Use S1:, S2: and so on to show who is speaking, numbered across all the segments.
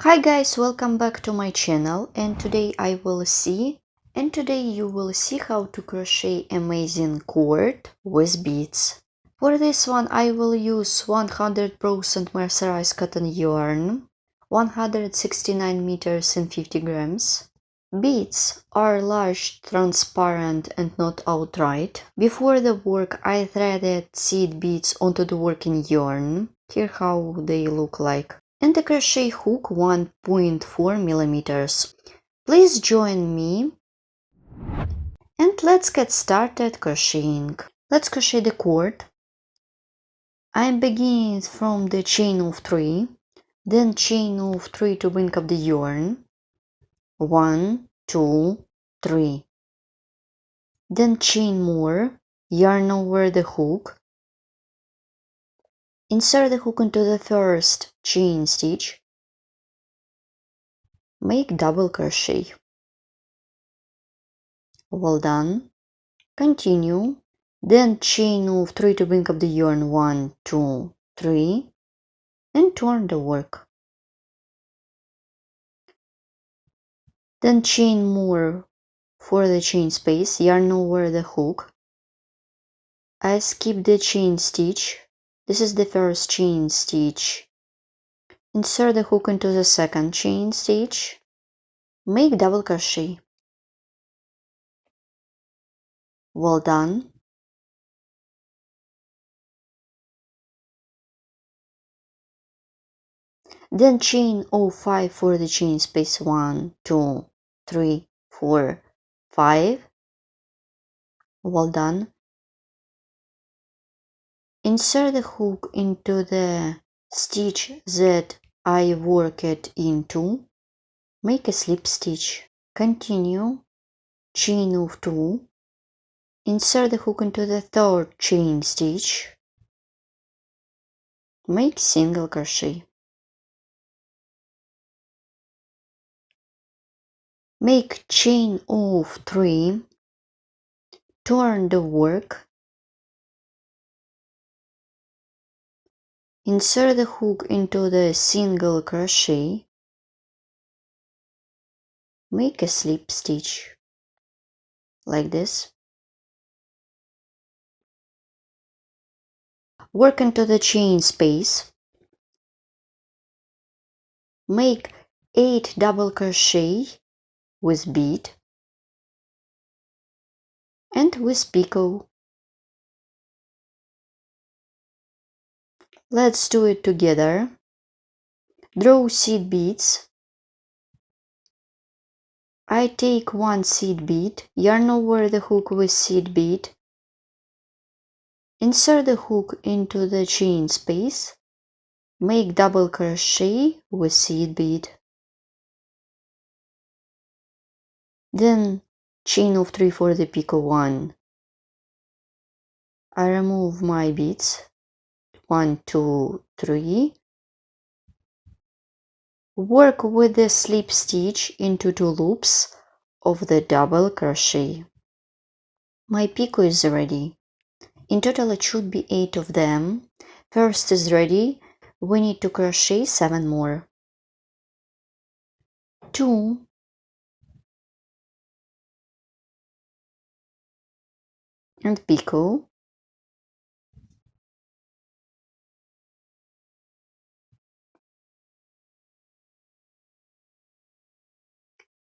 S1: Hi guys, welcome back to my channel, and today you will see how to crochet amazing cord with beads. For this one I will use 100% mercerized cotton yarn, 169 meters and 50 grams. Beads are large, transparent and not outright. Before the work I threaded seed beads onto the working yarn. Here how they look like. And the crochet hook 1.4 millimeters. Please join me and let's get started crocheting. Let's crochet the cord. I'm beginning from the chain of 3, then chain of 3 to bring up the yarn. 1, 2, 3. Then chain more, yarn over the hook. Insert the hook into the first chain stitch. Make double crochet. Well done. Continue. Then chain of 3 to bring up the yarn. 1, 2, 3. And turn the work. Then chain more for the chain space. Yarn over the hook. I skip the chain stitch. This is the first chain stitch. Insert the hook into the second chain stitch. Make double crochet. Well done. Then chain of 5 for the chain space. 1, 2, 3, 4, 5. Well done. Insert the hook into the stitch that I worked into. Make a slip stitch. Continue. Chain of 2. Insert the hook into the third chain stitch. Make single crochet. Make chain of 3. Turn the work. Insert the hook into the single crochet. Make a slip stitch like this. Work into the chain space. Make 8 double crochet with bead and with picot. Let's do it together. Draw seed beads. I take one seed bead, yarn over the hook with seed bead. Insert the hook into the chain space. Make double crochet with seed bead. Then chain of 3 for the picot 1. I remove my beads. 1, 2, 3. Work with the slip stitch into 2 loops of the double crochet. My picot is ready. In total it should be 8 of them. First is ready. We need to crochet 7 more. 2, and picot.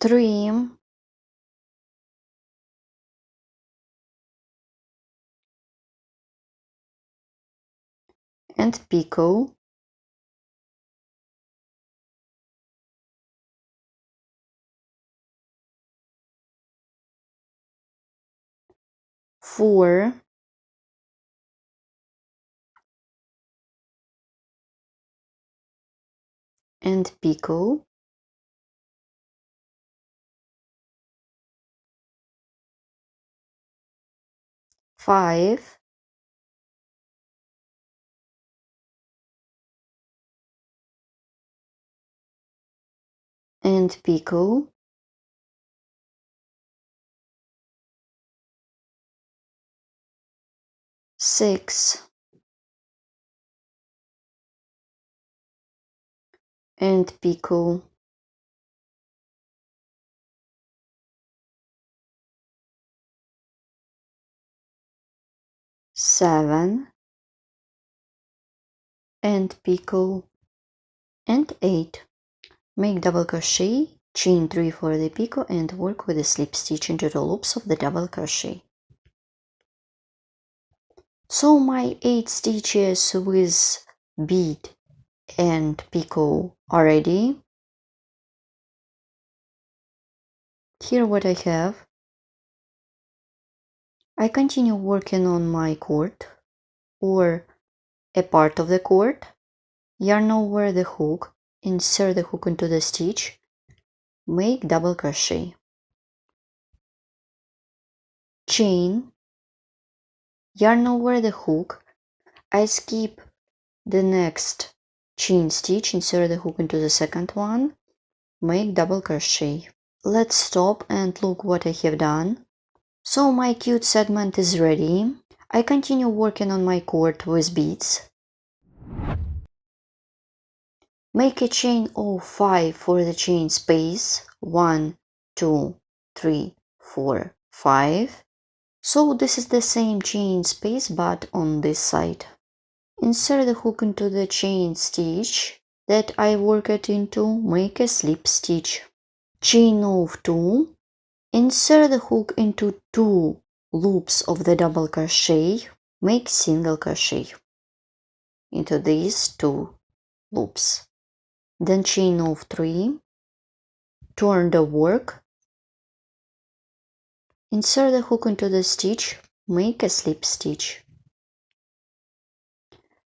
S1: 3, and picot. 4, and picot. 5, and picot. 6, and picot, 7 and picot, and 8. Make double crochet, chain 3 for the picot, and work with a slip stitch into the loops of the double crochet. So my 8 stitches with bead and picot are ready. Here what I have. I continue working on my cord or a part of the cord. Yarn over the hook, insert the hook into the stitch, make double crochet, chain, yarn over the hook. I skip the next chain stitch, insert the hook into the second one, make double crochet. Let's stop and look what I have done. So my cute segment is ready. I continue working on my cord with beads. Make a chain of 5 for the chain space. 1, 2, 3, 4, 5. So this is the same chain space but on this side. Insert the hook into the chain stitch that I worked into, make a slip stitch. Chain of 2. Insert the hook into 2 loops of the double crochet, make single crochet into these 2 loops. Then chain of 3, turn the work, insert the hook into the stitch, make a slip stitch.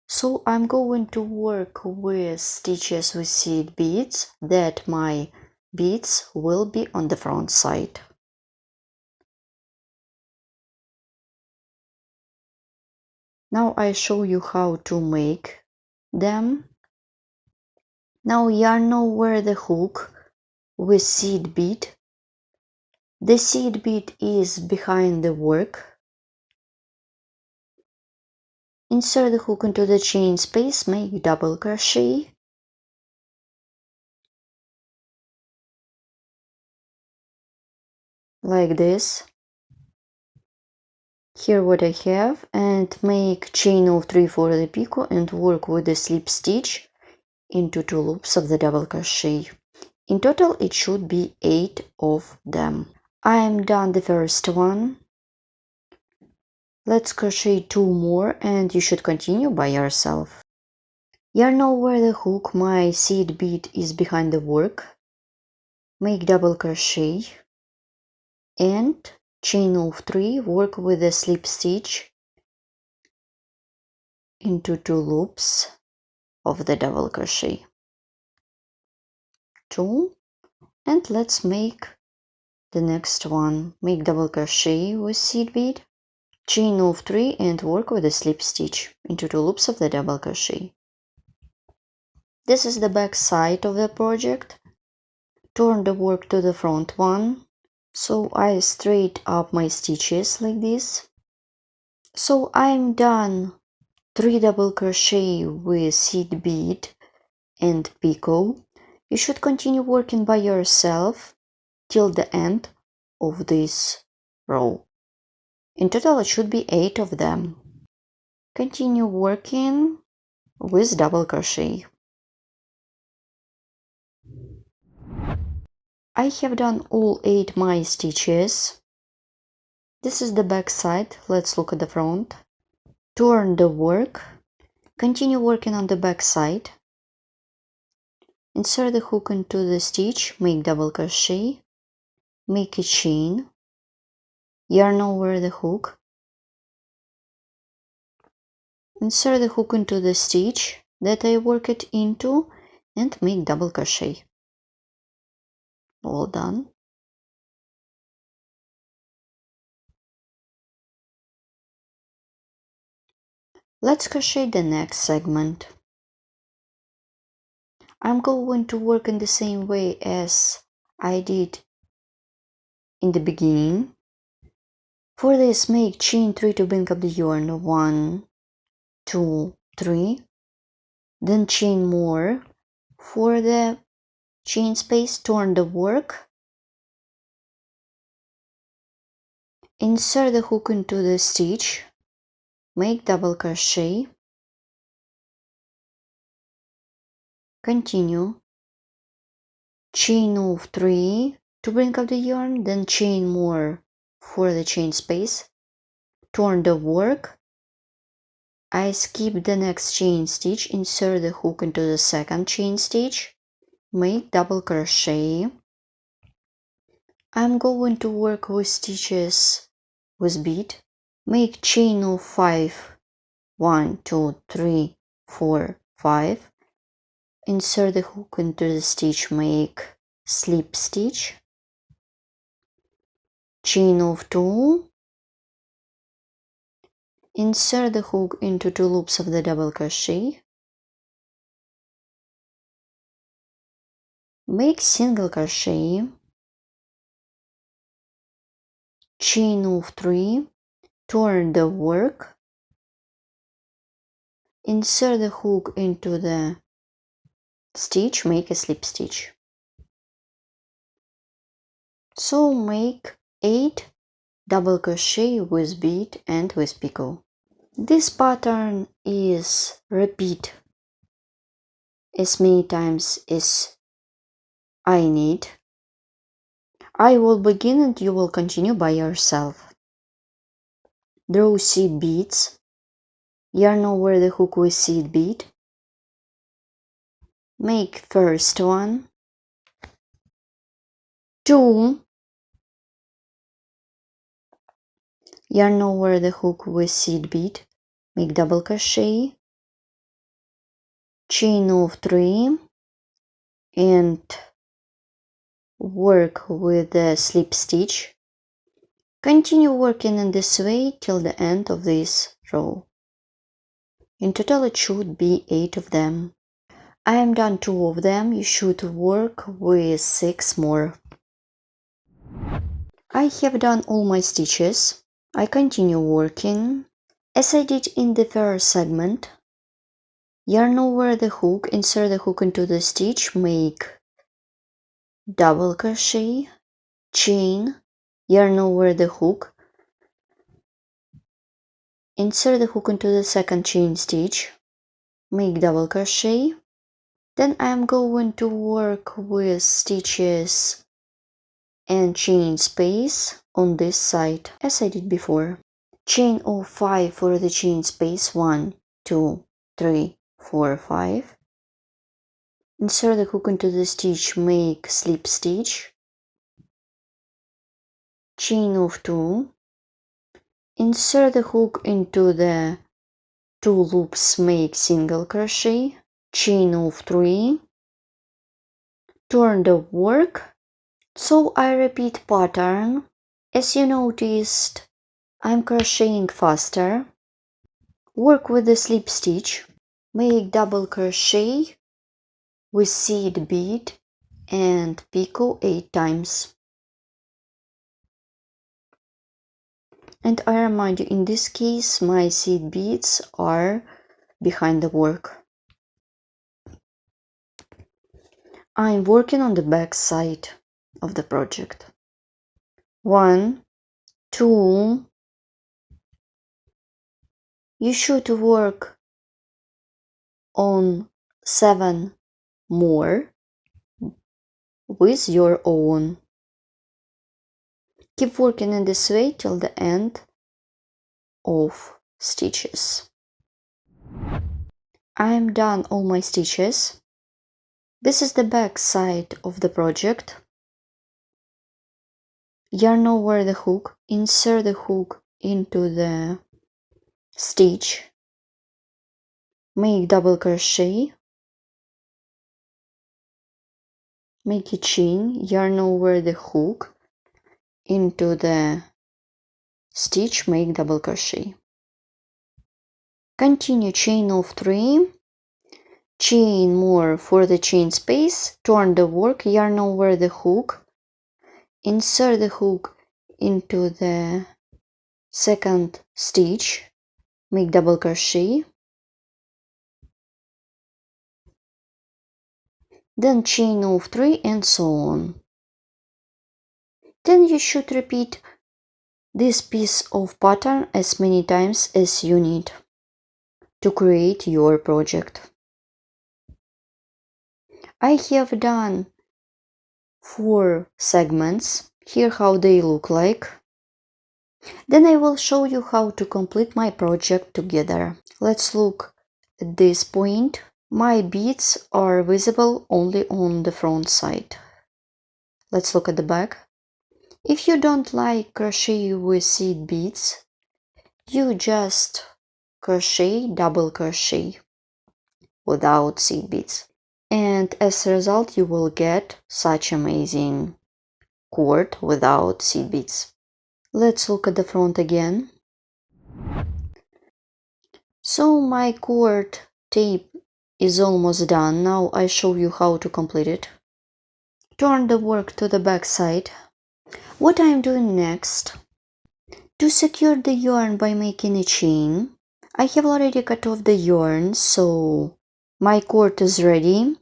S1: So I'm going to work with stitches with seed beads that my beads will be on the front side. Now I show you how to make them. Now yarn over the hook with seed bead. The seed bead is behind the work. Insert the hook into the chain space, make double crochet. Like this. Here what I have, and make chain of 3 for the picot and work with the slip stitch into 2 loops of the double crochet. In total it should be 8 of them. I am done the first one. Let's crochet 2 more and you should continue by yourself. Yarn over the hook, my seed bead is behind the work. Make double crochet and chain of 3, work with the slip stitch into 2 loops of the double crochet. 2, and let's make the next one. Make double crochet with seed bead, chain of 3 and work with a slip stitch into 2 loops of the double crochet. This is the back side of the project. Turn the work to the front one. So I straight up my stitches like this. So I'm done 3 double crochet with seed bead and picot. You should continue working by yourself till the end of this row. In total it should be 8 of them. Continue working with double crochet. I have done all 8 my stitches. This is the back side. Let's look at the front. Turn the work. Continue working on the back side. Insert the hook into the stitch, make double crochet, make a chain, yarn over the hook, insert the hook into the stitch that I worked into and make double crochet. All done. Let's crochet the next segment. I'm going to work in the same way as I did in the beginning. For this, make chain 3 to bring up the yarn. 1, 2, 3. Then chain more for the chain space, turn the work, insert the hook into the stitch, make double crochet, continue, chain of 3 to bring up the yarn, then chain more for the chain space, turn the work, I skip the next chain stitch, insert the hook into the second chain stitch, make double crochet. I'm going to work with stitches with bead, make chain of 5, 1, 2, 3, 4, 5, insert the hook into the stitch, make slip stitch, chain of 2, insert the hook into 2 loops of the double crochet, make single crochet, chain of 3, turn the work, insert the hook into the stitch, make a slip stitch. So make 8 double crochet with bead and with picot. This pattern is repeat as many times as I need. I will begin and you will continue by yourself. Draw seed beads, yarn over the hook with seed bead, make first one, 2, yarn over the hook with seed bead, make double crochet, chain of 3, and work with the slip stitch. Continue working in this way till the end of this row. In total it should be 8 of them. I am done 2 of them. You should work with 6 more. I have done all my stitches. I continue working as I did in the first segment. Yarn over the hook, insert the hook into the stitch, make double crochet, chain, yarn over the hook, insert the hook into the second chain stitch, make double crochet. Then I am going to work with stitches and chain space on this side as I did before. Chain of 5 for the chain space, 1, 2, 3, 4, 5. Insert the hook into the stitch, make slip stitch, chain of 2, insert the hook into the 2 loops, make single crochet, chain of 3, turn the work. So I repeat pattern. As you noticed, I'm crocheting faster. Work with the slip stitch, make double crochet with seed bead and picot 8 times. And I remind you, in this case my seed beads are behind the work. I'm working on the back side of the project. 1, 2. You should work on 7 more with your own. Keep working in this way till the end of stitches. I'm done all my stitches. This is the back side of the project. Yarn over the hook, insert the hook into the stitch, make double crochet, make a chain, yarn over the hook into the stitch, make double crochet. Continue chain of 3, chain more for the chain space, turn the work, yarn over the hook, insert the hook into the second stitch, make double crochet, then chain of 3 and so on. Then you should repeat this piece of pattern as many times as you need to create your project. I have done 4 segments. Here how they look like. Then I will show you how to complete my project together. Let's look at this point. My beads are visible only on the front side. Let's look at the back. If you don't like crochet with seed beads, you just crochet double crochet without seed beads. And as a result, you will get such amazing cord without seed beads. Let's look at the front again. So my cord tape is almost done. Now I show you how to complete it. Turn the work to the back side. What I am doing next, to secure the yarn by making a chain, I have already cut off the yarn, so my cord is ready.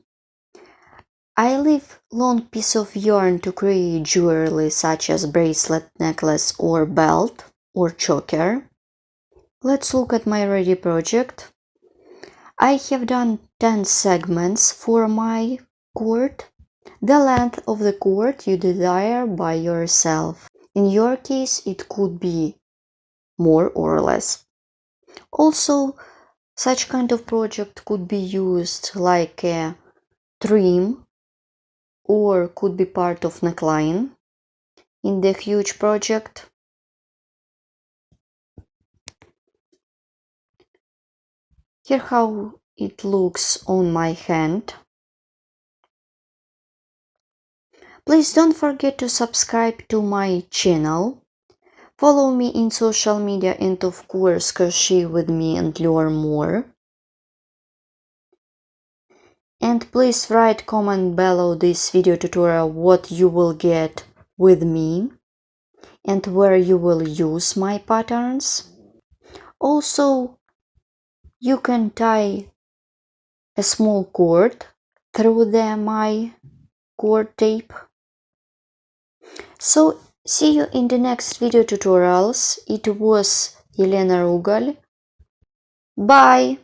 S1: I leave long piece of yarn to create jewelry such as bracelet, necklace or belt or choker. Let's look at my ready project. I have done 10 segments for my cord. The length of the cord you desire by yourself. In your case, it could be more or less. Also, such kind of project could be used like a trim or could be part of neckline in the huge project. Here how it looks on my hand. Please don't forget to subscribe to my channel. Follow me in social media and of course crochet with me and learn more. And please write comment below this video tutorial what you will get with me and where you will use my patterns. Also, you can tie a small cord through my cord tape. So see you in the next video tutorials. It was Elena Rugal. Bye!